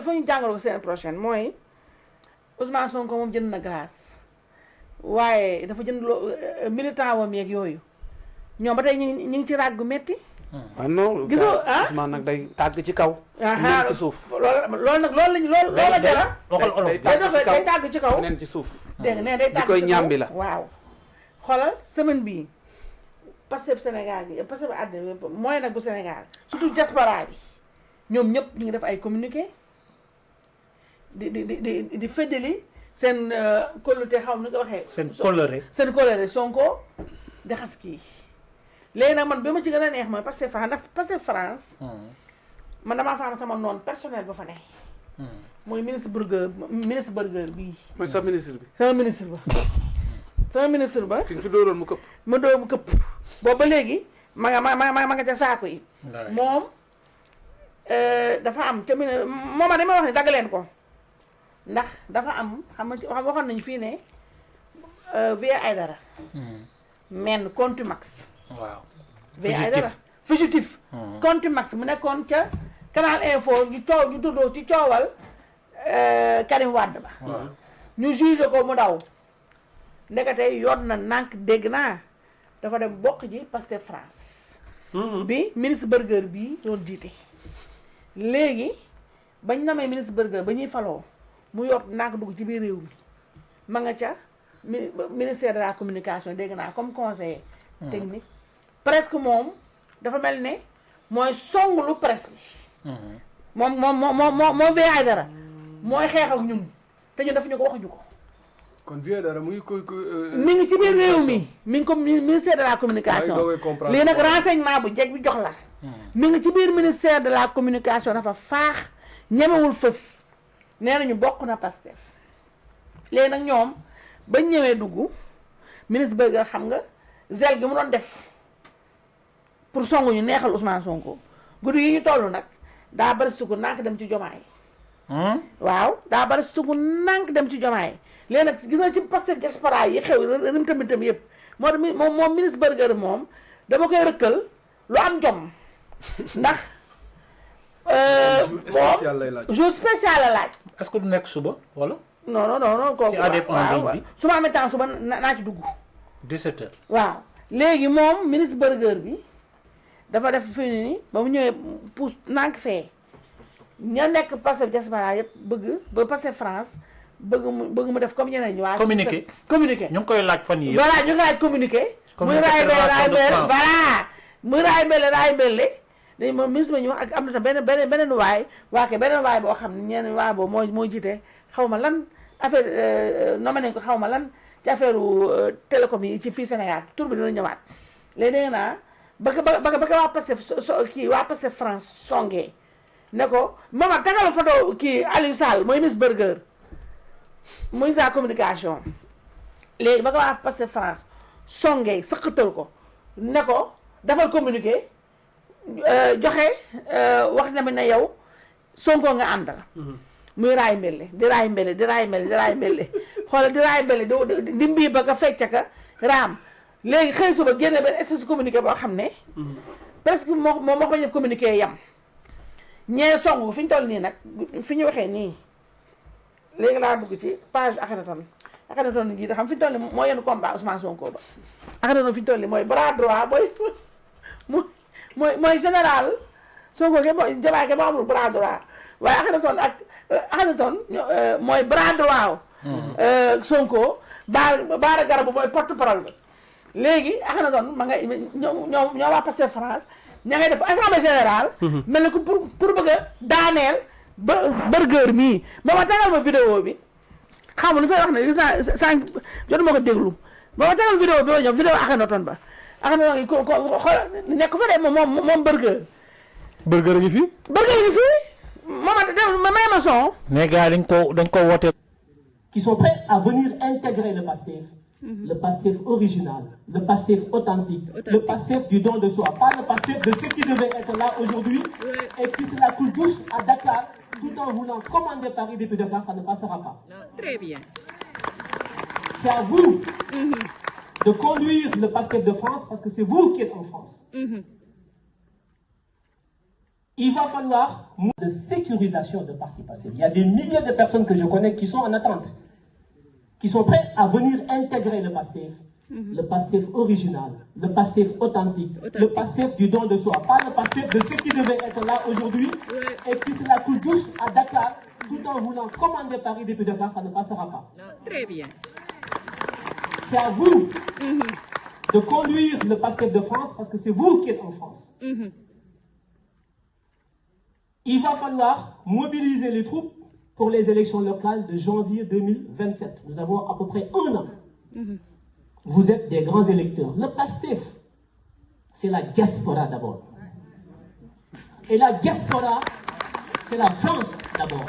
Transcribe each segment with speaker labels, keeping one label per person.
Speaker 1: dafa ñu jàngal ko semaine prochaine mooy Ousmane Sonko moom jënd na grâce waaye dafa jënd militant wam yeeg yooyu ñoom ba tey ñu ngi ci raag gu metti
Speaker 2: ah non
Speaker 1: gisoo
Speaker 2: Ousmane nag day tàgg ci kaw.
Speaker 1: ah
Speaker 2: ci suuf.
Speaker 1: loolu nag loolu la jara
Speaker 2: waxal olof
Speaker 1: day tàgg ci kaw
Speaker 2: neen ci suuf.
Speaker 1: dégg nga nee day tàgg
Speaker 2: di koy
Speaker 1: ci kaw
Speaker 2: ñàmbi la.
Speaker 1: waaw xoolal semaine bii Pastef Sénégal gi Pastef àddina mooy nag bu Sénégal surtout diaspora bi ñoom ñëpp ñu ngi def ay communiqué di feddali seen kóllute xaw ni ko waxee seen coloré Sonko di xas kii léegi nag man bi ma ci gën a neex mooy Pastef France man damaa fa am sama noon personnel ba fa ne mooy ministre Burger bii
Speaker 2: mooy sa ministre bi.
Speaker 1: sama ministre ba
Speaker 2: ki nga fi dooroon mu këpp.
Speaker 1: ma doo mu këpp boobu ba léegi ma nga ca saako yi moom dafa am ca mooma dama wax ne dagg leen ko ndax dafa am xam waxoon nañu fii ne Vieux Aïdara men contumax
Speaker 3: waaw
Speaker 1: Vieux Aïdara fugitif contumax mu nekkoon ca Canal Info ñu tuddoo ci coowal Karim Wade ba ñu juge ko mu daw ndekete yoon na nànk dégg naa dafa dem bokk ji Pastef France bi ministre Burger bi doon jiite léegi bañ namee ministre Burger ba ñuy faloo mu yor nànk dugg ci biir réew mi ma nga ca ministère de la communication dégg naa comme conseiller technique presque moom dafa mel ne mooy songulu presse bi moom Vieux Aïdara mooy xeex ak ñun te ñun dafa ñu ko waxuñu ko
Speaker 4: kon Vieux Aïdara mu ngi
Speaker 1: mi ngi ci biir réew mi ngi comme ministère de la communication lii nag renseignement bu jeg bi jox la mi ngi ci biir ministère de la communication dafa faax ñemewul fës nee nañu bokk na Pastef léegi nag ñoom bañ ñëwee dugg ministre Burger xam nga zel gi mu doon def pour songu ñu neexal Ousmane Sonko guddi yi ñu toll nag daa bari suku nànk dem ci jomaay waaw daa bari suku nànk dem ci jomaay léegi nag gis nga ci Pastef diaspora yi xew rim tam yëpp moom ministre Burger moom dama koy rëkkal lu am jom ndax jour spécial la laaj
Speaker 3: est-ce que du nekk suba wala
Speaker 1: non kooku
Speaker 3: ci ADF en ligne bi
Speaker 1: su ma amee temps suba naa ci dugg
Speaker 3: 17h
Speaker 1: waaw léegi moom ministre Burger bi dafa def fi ni ba mu ñëwee pousse nànk fee ña nekk Pastef diaspora yëpp ba Pastef France bëgg mu def comme ñeneen ñi waa communiqué
Speaker 3: ñu ngi koy laaj fan yii yëpp
Speaker 1: voilà ñu ngi laaj communiqué muy raay belle dañ moom ministre ba ñu wax ak am na tam beneen waay boo xam ne ñeneen waay boobu moo jiite xaw ma lan affaire nommé nañ ko xaw ma lan ci affaire télécom yi ci fii Sénégal tur bi dina ñëwaat léegi dégg naa ba waa Pastef waa Pastef France songee ne ko mama tagal photo kii Aliou Sall mooy ministre Burger muy sa communication léegi ba ko waa Pastef France songee sëqatal ko ne ko dafal communiqué joxe wax na mi ne yow Sonko nga àndal muy raay mbelle di raay mbelle xoolal di raay mbelle di mbii ba ka fecca ka raam léegi xëy suba génne benn espèce de communiqué boo xam ne presque moom moo ko def communiqué yam ñee song fi ñu toll nii nag fi ñu waxee nii léegi laa bëgg ci page Akhenaton ji da xam fi ñu toll nii moo yenn combat Ousmane Sonko ba Akhenaton fi ñu toll nii mooy bras droit mooy général Sonko ke mooy Diomaye ke moo amul bras droit waaye Akhenaton mooy bras droit Sonko baara garabu mooy porte-parole ba léegi Akhenaton ma nga ñoo waa Pastef France ña ngay def assemblée générale mel ni ko pour bëgg a daaneel Burger mii ma tegal ma vidéo bi xam nga lu fay wax ne gis naa sànq jotuma ko déglu ma tegal vidéo bi ñëw vidéo Akhenaton ba Akhenaton ko xool nekk fa de moom
Speaker 4: Burger ngi fi
Speaker 1: ma may ma son
Speaker 3: mais gars dañ ko woote
Speaker 5: qui sont prêts à venir intégrer le Pastef. Le Pastef original, le Pastef authentique, le Pastef du don de soi, pas le Pastef de ceux qui devaient être là aujourd'hui et qui se la coulent douce à Dakar tout en voulant commander Paris depuis Dakar, ça ne passera pas.
Speaker 6: Très bien.
Speaker 5: C'est à vous de conduire le Pastef de France parce que c'est vous qui êtes en France. Il va falloir de sécurisation de parti Pastef. Il y a des milliers de personnes que je connais qui sont en attente, qui sont prêts à venir intégrer le Pastef original, le Pastef authentique, le Pastef du don de soi, pas le Pastef de ceux qui devaient être là aujourd'hui et qui se la coulent douce à Dakar, tout en voulant commander Paris depuis Dakar, ça ne passera pas.
Speaker 6: Très bien.
Speaker 5: C'est à vous de conduire le Pastef de France parce que c'est vous qui êtes en France. Il va falloir mobiliser les troupes pour les élections locales de janvier 2027. Nous avons à peu près 1 an. Vous êtes des grands électeurs. Le Pastef, c'est la diaspora d'abord. Et la diaspora, c'est la France d'abord.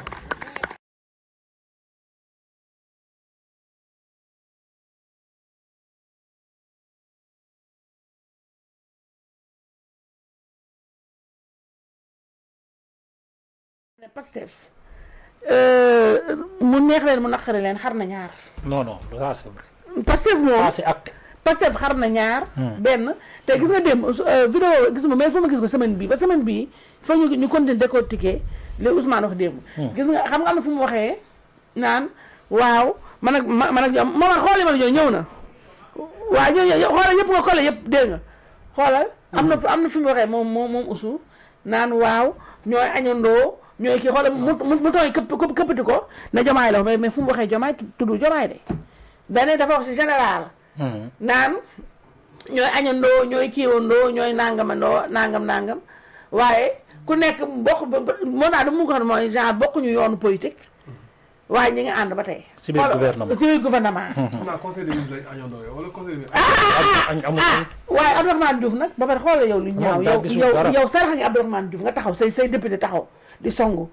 Speaker 1: Pastef mu neex leen mu naqari leen xar na ñaar.
Speaker 3: non non ça c'est vrai.
Speaker 1: Pastef moom
Speaker 3: ça c'est acté.
Speaker 1: Pastef xar na ñaar. benn te gis nga dem vidéo gisuma mais foo ma gis ko semaine bii ba semaine bii fa ñu continuer décortiquer li Ousmane wax démb. gis nga xam nga am na fu mu waxee naan waaw man ak ñoom man xooli ma ñëw na. waaw ñooñu xoolal yëpp nga collé yëpp dégg nga xoolal. am na fi mu waxee moom Oussou naan waaw ñooy añandoo. ñooy kii xoolal mu tooy këppati ko ne Jomaay la mais fu mu waxee Jomaay tudd Jomaay de dane dafa wax si général naan ñooy añandoo ñooy kiiwandoo ñooy nangamandoo nangam waaye ku nekk bokk moo naa da mu ko xam mooy genre bokkuñu yoonu politique waaye ñi ngi ànd ba tey
Speaker 3: ci biir gouvernement
Speaker 1: ci biir gouvernement
Speaker 4: xanaa conseil des ministres lañ añandoo yow wala conseil des
Speaker 1: waaye Abdourahmane Diouf nag ba pare xoolal yow lu ñaaw yow sarax nga Abdourahmane Diouf nga taxaw say député taxaw di songu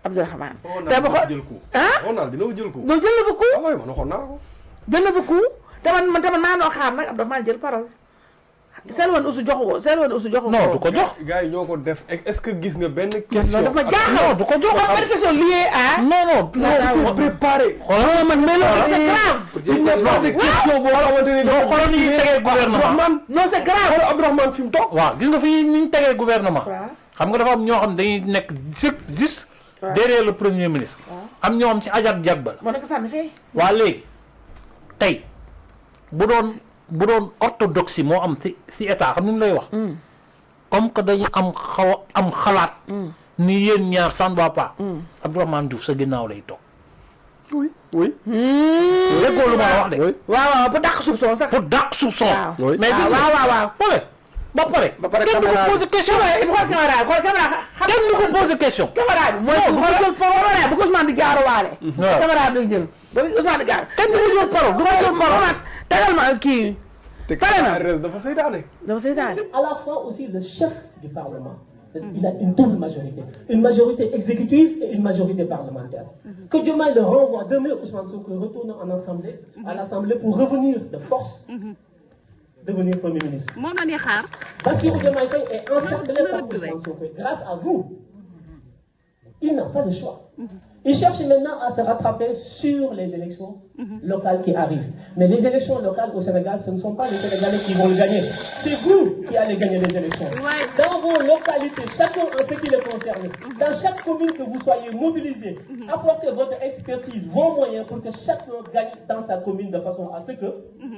Speaker 1: Abdourahmane te ba
Speaker 4: jël ko Ronald dina jël ko
Speaker 1: non jël na fa coup
Speaker 4: waaw man waxoon naa ko
Speaker 1: jël na fa coup te man maa noo xaar nag Abdourahmane jël parole Selwane Ousou joxu ko
Speaker 3: non du ko jox
Speaker 4: gars yi ñoo ko def est-ce que gis nga benn question
Speaker 1: dafa ma jaaxal
Speaker 3: du ko jox
Speaker 1: benn question liée à
Speaker 3: non
Speaker 4: c'était préparé
Speaker 1: man mais loolu c'est grave
Speaker 4: il n'y a pas de question boo xamante ni
Speaker 3: doo xoolal ni ñuy tegee gouvernement
Speaker 1: non c'est grave
Speaker 4: xoolal Abdourahmane fi mu toog
Speaker 3: waaw gis nga fi ñu tegee gouvernement xam nga dafa am ñoo xam dañuy nekk juste derrière le premier ministre am ñoo xam ci ajat jag ba
Speaker 1: moo nekk sànni fee
Speaker 3: waa léegi tey bu doon orthodoxie moo am ci état xam ni mu lay wax comme que dañu am xalaat ni yéen ñaar ça ne va pas Abdourahmane Diouf sa ginnaaw lay toog
Speaker 4: oui
Speaker 3: déggoo lu ma la wax de
Speaker 1: waaw pour dàq soupçon sax
Speaker 3: pour dàq soupçon
Speaker 1: mais gis nga waaw
Speaker 3: ba pare kenn du ko poser question
Speaker 1: xool caméra
Speaker 3: kenn du ko poser question
Speaker 1: caméra bi mooy bu ko Ousmane di gaaruwaale caméra bi jël ba Ousmane di gaar
Speaker 3: kenn du ko jël parole du ko jël parole
Speaker 1: tegal ma kii
Speaker 4: pare na dafa seytaane
Speaker 5: à la fois aussi le chef du Parlement il a une double majorité, une majorité exécutive et une majorité parlementaire. Que Diomaye le renvoie demain, Ousmane Sonko retourne en assemblée, à l'Assemblée pour revenir de force, devenir Premier ministre. Bassirou Diomaye Faye est encerclé par Ousmane Sonko. Grâce à vous, il n'a pas de choix. Il cherche maintenant à se rattraper sur les élections locales qui arrivent. Mais les élections locales au Sénégal, ce ne sont pas les Sénégalais qui vont le gagner. C'est vous qui allez gagner les élections. Dans vos localités, chacun en ce qui le concerne, dans chaque commune que vous soyez mobilisés, apportez votre expertise, vos moyens pour que chacun gagne dans sa commune de façon à ce que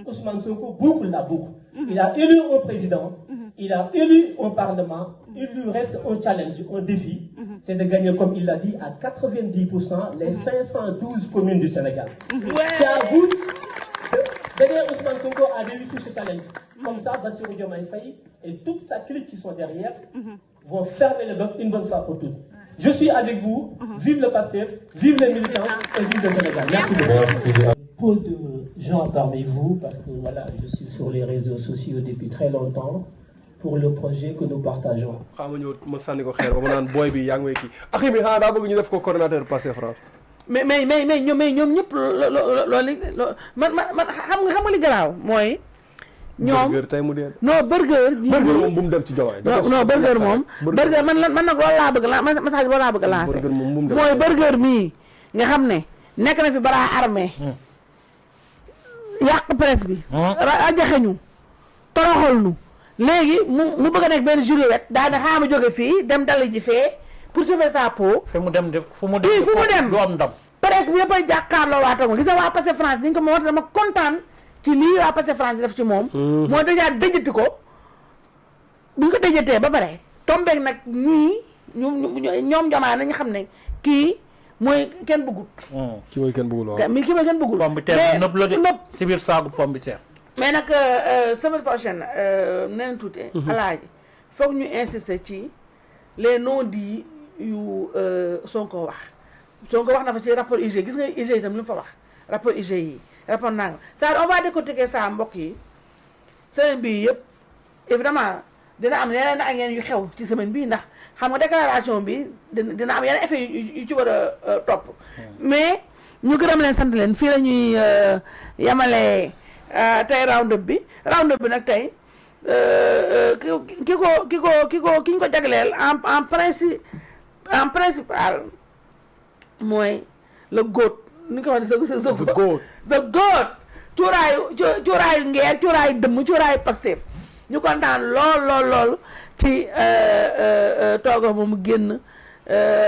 Speaker 5: Ousmane Sonko boucle la boucle. Il a élu un président, il a élu un parlement, il lui reste un challenge, un défi, c'est de gagner, comme il l'a dit, à 90% les 512 communes du Sénégal. C'est à vous de gagner. Ousmane Sonko a réussi ce challenge. Comme ça, Bassirou Diomaye Faye et toute sa clique qui sont derrière vont fermer le bloc une bonne fois pour toutes. Je suis avec vous, vive le Pastef, vive les militants et vive le Sénégal. Merci beaucoup. Peu de gens parmi vous, parce que voilà, je suis sur les réseaux sociaux depuis très longtemps, pour le projet que nous partageons.
Speaker 1: mais ñoom ñëpp loolu man xam nga li garaaw mooy. ñoom non burger.
Speaker 4: moom bu mu dem ci Diomaye.
Speaker 1: non burger moom. burger man nag loolu laa bëgg la message boobu laa bëgg a lancer. mooy burger mii nga xam ne nekk na fi bara armée yàq presse bi. rajaxeñu toroxal nu léegi mu bëgg a nekk benn juliette daana xaama jóge fii dem dali ji fee pour sauver sa peau.
Speaker 3: fu mu dem
Speaker 1: fu mu dem
Speaker 3: du am ndam.
Speaker 1: presse bi yëpp a jàkkaarloo waatoo gis nga waa Pastef France ni nga ko moo tax dama kontaan ci lii waa Pastef France di def ci moom. moo déjà dëjati ko bu ñu ko dëjatee ba pare tombeeg nag ñii ñoom jamaa nañu xam ne kii mooy kenn bëggut.
Speaker 4: kii mooy kenn bëggul waaw.
Speaker 1: kii mooy kenn bëggul.
Speaker 3: pomme de terre nëb la de si biir saagu pomme de terre.
Speaker 1: mais nag semaine prochaine nee na tuuti. alaaji foog ñu insister ci les non-dits yu Sonko wax. Sonko wax na fa ci rapport IG gis nga IG itam li mu fa wax rapport IG yi rapport nangam ça on va décortiquer ça mbokk yi semaine bii yëpp évidemment dina am yeneen ak yeneen yu xew ci semaine bii ndax xam nga déclaration bi dina am yeneen effet yu ci war a topp. mais ñu gërëm leen sant leen fii la ñuy yemale tey round up bi nag tey ki ñu ko jagleel en principal mooy le góot ni ko wax ne sa góot cuuraayu ngeer cuuraayu dëmm cuuraayu Pastef ñu kontaan lool ci tooga mu génn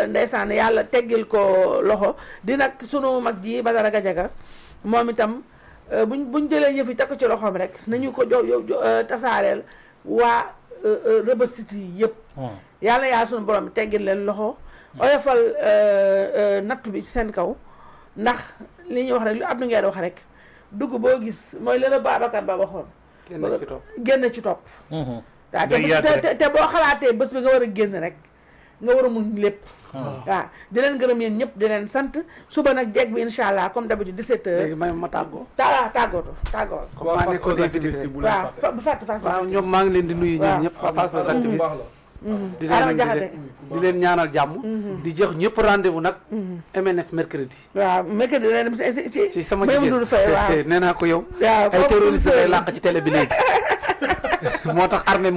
Speaker 1: ndeysaan yàlla teggil ko loxo di nag sunu mag ji Badara Gajaga moom itam buñ jëlee yëf yi teg ko ci loxoom rek nañu ko tasaareel waa Rebeuss City yëpp yàlla sunu borom bi teggil leen loxo oyofal nattu bi ci seen kaw ndax li ñuy wax rek lu Abdou Nguer wax rek dugg boo gis mooy leen a Babacar Ba waxoon génn ci topp waaw te boo xalaatee bés bi nga war a génn rek nga war a mun lépp waaw di leen gërëm yéen ñëpp di leen sant suba nag jeeg bi incha allah comme d'habitude 17h.
Speaker 2: léegi may ma tàggoo.
Speaker 1: tàggoo.
Speaker 2: comme maa nekk aux activistes bu leen fàtte.
Speaker 1: waaw bu fàtte
Speaker 2: waaw ñoom maa ngi leen di nuyu ñoom ñëpp face aux activistes. di leen ñaanal jàmm. di jox ñëpp rendez-vous nag. MNF mercredi.
Speaker 1: waaw mercredi dina dem
Speaker 2: ci sama jigéen nee naa ko yow. ay terroriste lay làq ci télé bi léegi moo tax armée